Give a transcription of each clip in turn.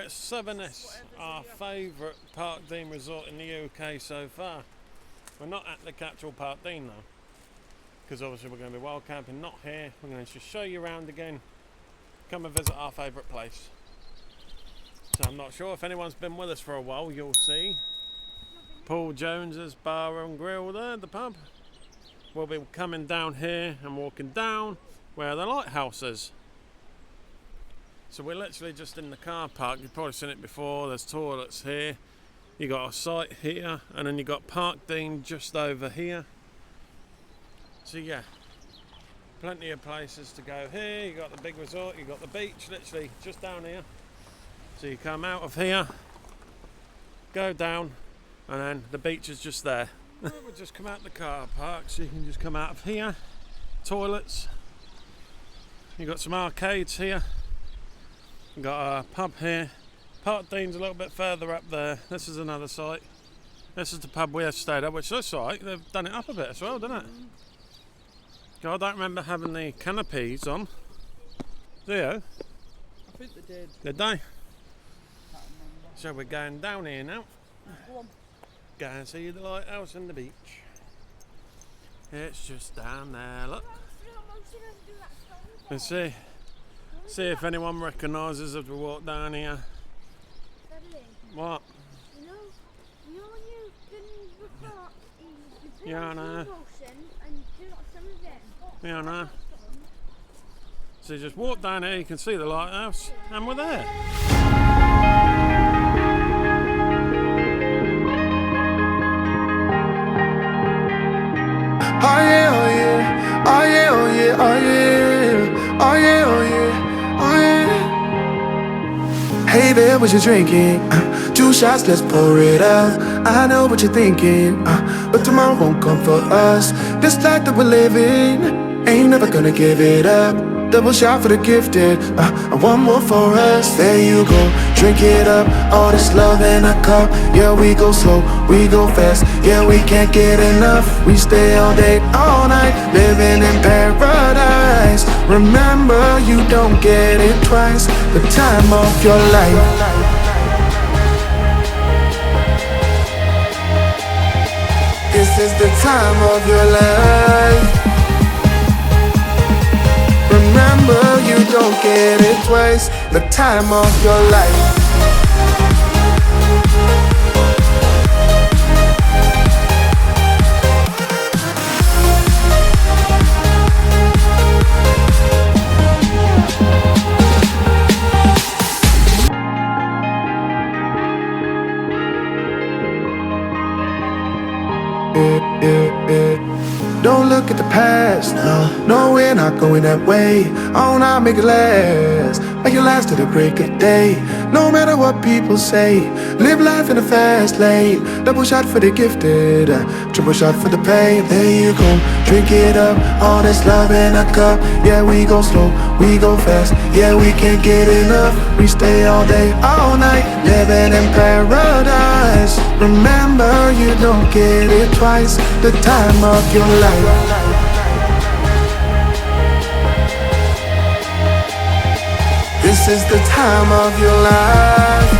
Southerness, our favourite park theme resort in the UK so far. We're not at the Catchall Park Dean though, because obviously we're going to be wild camping, not here. We're going to just show you around again. Come and visit our favourite place. So I'm not sure if anyone's been with us for a while, you'll see Paul Jones's Bar and Grill there, the pub. We'll be coming down here and walking down where the lighthouse is. So we're literally just in the car park. You've probably seen it before. There's toilets here. You got a site here, and then you got Park Dean just over here. So yeah, plenty of places to go here. You got the big resort. You got the beach, literally just down here. So you come out of here, go down, and then the beach is just there. We'll just come out the car park, so you can just come out of here. Toilets. You got some arcades here. We've got a pub here. Park Dean's a little bit further up there. This is another site. This is the pub we have stayed at, which looks like they've done it up a bit as well, doesn't it? I don't remember having the canopies on. Do you? I think they did. Did they? So we're going down here now. Go on. Go and see the lighthouse and the beach. It's just down there, look. And see if anyone recognises as we walk down here. Daddy, What? you know when you can record, you put Yeah, I on know. slow motion and you turn off some of them. Yeah, I know. So you just walk down here, you can see the lighthouse, and we're there. Oh yeah, oh yeah, oh yeah, oh yeah, oh yeah, oh yeah, oh yeah, oh yeah. Hey there, what you drinking? 2 shots, let's pour it out. I know what you're thinking, but tomorrow won't come for us. This life that we're living, ain't never gonna give it up. Double shot for the gifted, and one more for us. There you go, drink it up. All this love in a cup. Yeah, we go slow, we go fast. Yeah, we can't get enough. We stay all day, all night, living in paradise. Remember, you don't get it twice. The time of your life. This is the time of your life. Remember, you don't get it twice. The time of your life. Don't look at the past, no, we're not going that way. Oh, now make it last, make it last to the break of day. No matter what people say, live life in a fast lane. Double shot for the gifted, triple shot for the pain. There you go, drink it up, all this love in a cup. Yeah, we go slow, we go fast. Yeah, we can't get enough. We stay all day, all night, living in paradise. Remember, you don't get it twice. The time of your life. This is the time of your life.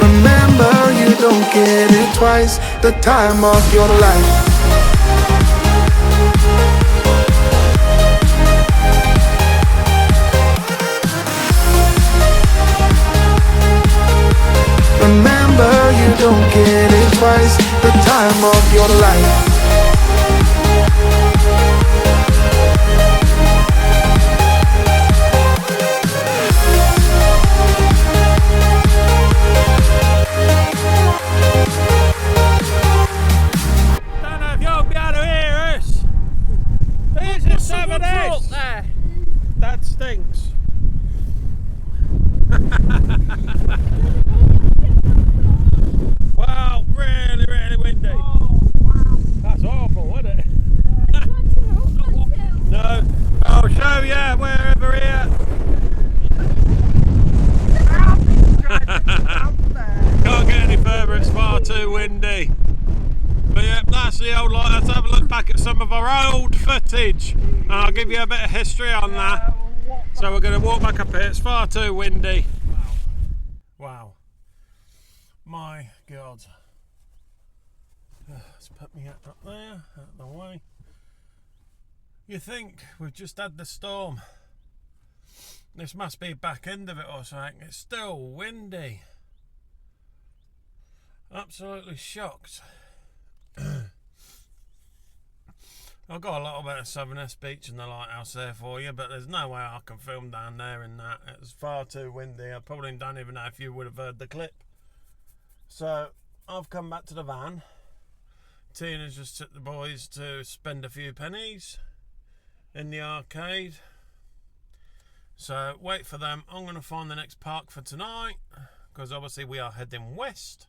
Remember, you don't get it twice. The time of your life. Remember, you don't get it twice. The time of your life. Don't know if you'll be able to hear us. This is Southerness. There. That stinks. Wow, really, really windy. Oh, wow. That's awful, isn't it? No, I'll show you wherever here. Can't get any further, it's far too windy. But yeah, that's the old light. Let's have a look back at some of our old footage and I'll give you a bit of history on that. So we're going to walk back up here. It's far too windy. Wow. My God. Let's put me up there, out of the way. You think we've just had the storm. This must be back end of it or something. It's still windy. Absolutely shocked. I've got a little bit of Southerness Beach and the lighthouse there for you, but there's no way I can film down there in that. It's far too windy. I probably don't even know if you would have heard the clip. So I've come back to the van. Tina's just took the boys to spend a few pennies in the arcade. So wait for them. I'm going to find the next park for tonight, because obviously we are heading west.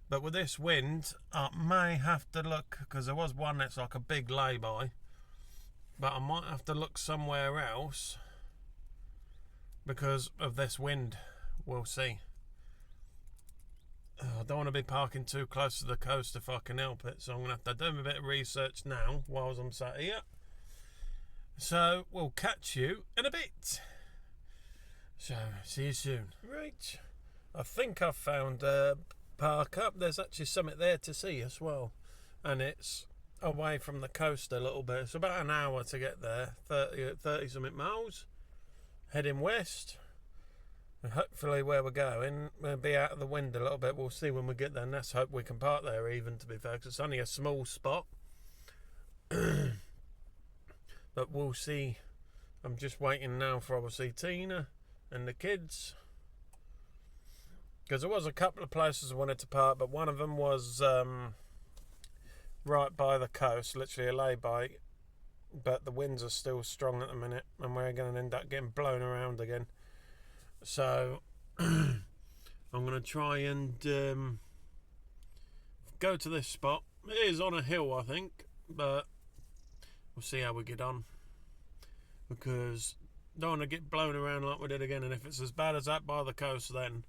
But with this wind, I may have to look, because there was one that's like a big lay-by, but I might have to look somewhere else because of this wind. We'll see. I don't want to be parking too close to the coast if I can help it, so I'm going to have to do a bit of research now whilst I'm sat here. So we'll catch you in a bit. So see you soon. Right, I think I've found park up. There's actually something there to see as well, and it's away from the coast a little bit. It's about an hour to get there, 30 something miles, heading west, and hopefully where we're going we'll be out of the wind a little bit. We'll see when we get there, and let's hope we can park there even, to be fair, because it's only a small spot. But we'll see. I'm just waiting now for obviously Tina and the kids, because there was a couple of places I wanted to park, but one of them was right by the coast, literally a lay-by, but the winds are still strong at the minute and we're going to end up getting blown around again. So I'm going to try and go to this spot. It is on a hill, I think, but we'll see how we get on, because I don't want to get blown around like we did again. And if it's as bad as that by the coast, then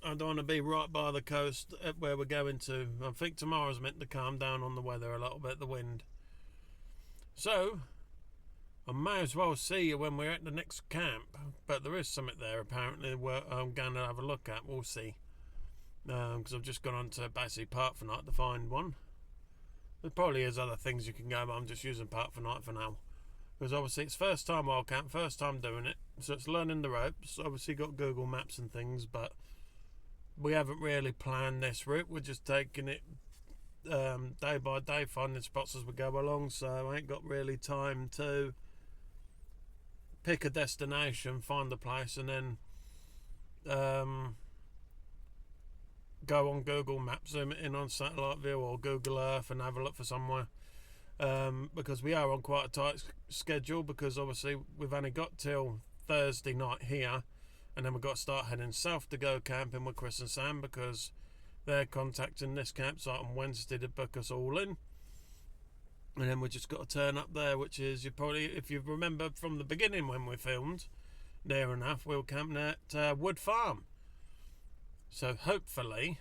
I don't want to be right by the coast at where we're going to. I think tomorrow's meant to calm down on the weather a little bit, the wind. So I may as well see you when we're at the next camp. But there is something there apparently where I'm going to have a look at. We'll see. Because I've just gone on to basically Park for Night to find one. There probably is other things you can go, but I'm just using Park for Night for now. Because obviously it's first time Wildcamp, first time doing it. So it's learning the ropes. Obviously got Google Maps and things, but we haven't really planned this route. We're just taking it day by day, finding spots as we go along. So I ain't got really time to pick a destination, find a place, and then go on Google Maps, zoom it in on satellite view or Google Earth and have a look for somewhere. Because we are on quite a tight schedule, because obviously we've only got till Thursday night here, and then we've got to start heading south to go camping with Chris and Sam, because they're contacting this campsite on Wednesday to book us all in. And then we just got to turn up there, which is, you probably, if you remember from the beginning when we filmed, near enough, we'll camp at Wood Farm. So hopefully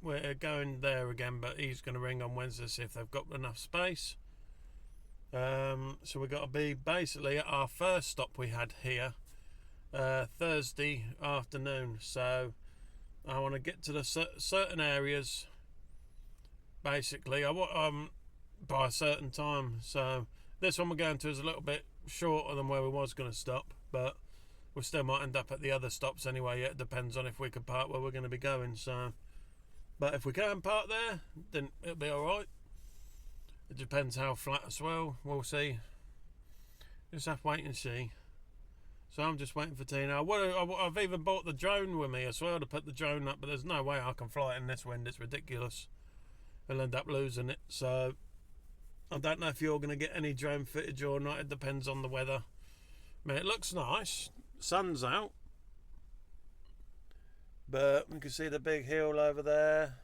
we're going there again, but he's going to ring on Wednesday to see if they've got enough space. So we've got to be basically at our first stop we had here Thursday afternoon. So I want to get to the certain areas basically by a certain time. So this one we're going to is a little bit shorter than where we was going to stop, but we still might end up at the other stops anyway. It depends on if we can park where we're going to be going. So, but if we can park there, then it'll be alright. It depends how flat as well. We'll see. Just have to wait and see. So I'm just waiting for Tina. I've even bought the drone with me as well to put the drone up, but there's no way I can fly it in this wind. It's ridiculous. I'll end up losing it. So I don't know if you're going to get any drone footage or not. It depends on the weather. I mean, it looks nice. Sun's out, but you can see the big hill over there.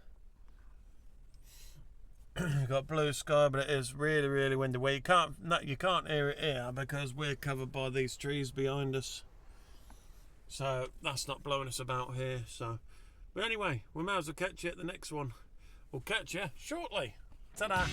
You've got blue sky, but it is really, really windy. Well, you can't hear it here because we're covered by these trees behind us, so that's not blowing us about here. So, but anyway, we might as well catch you at the next one. We'll catch you shortly. Ta-da!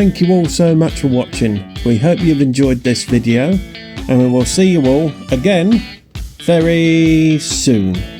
thank you all so much for watching. We hope you've enjoyed this video, and we will see you all again very soon.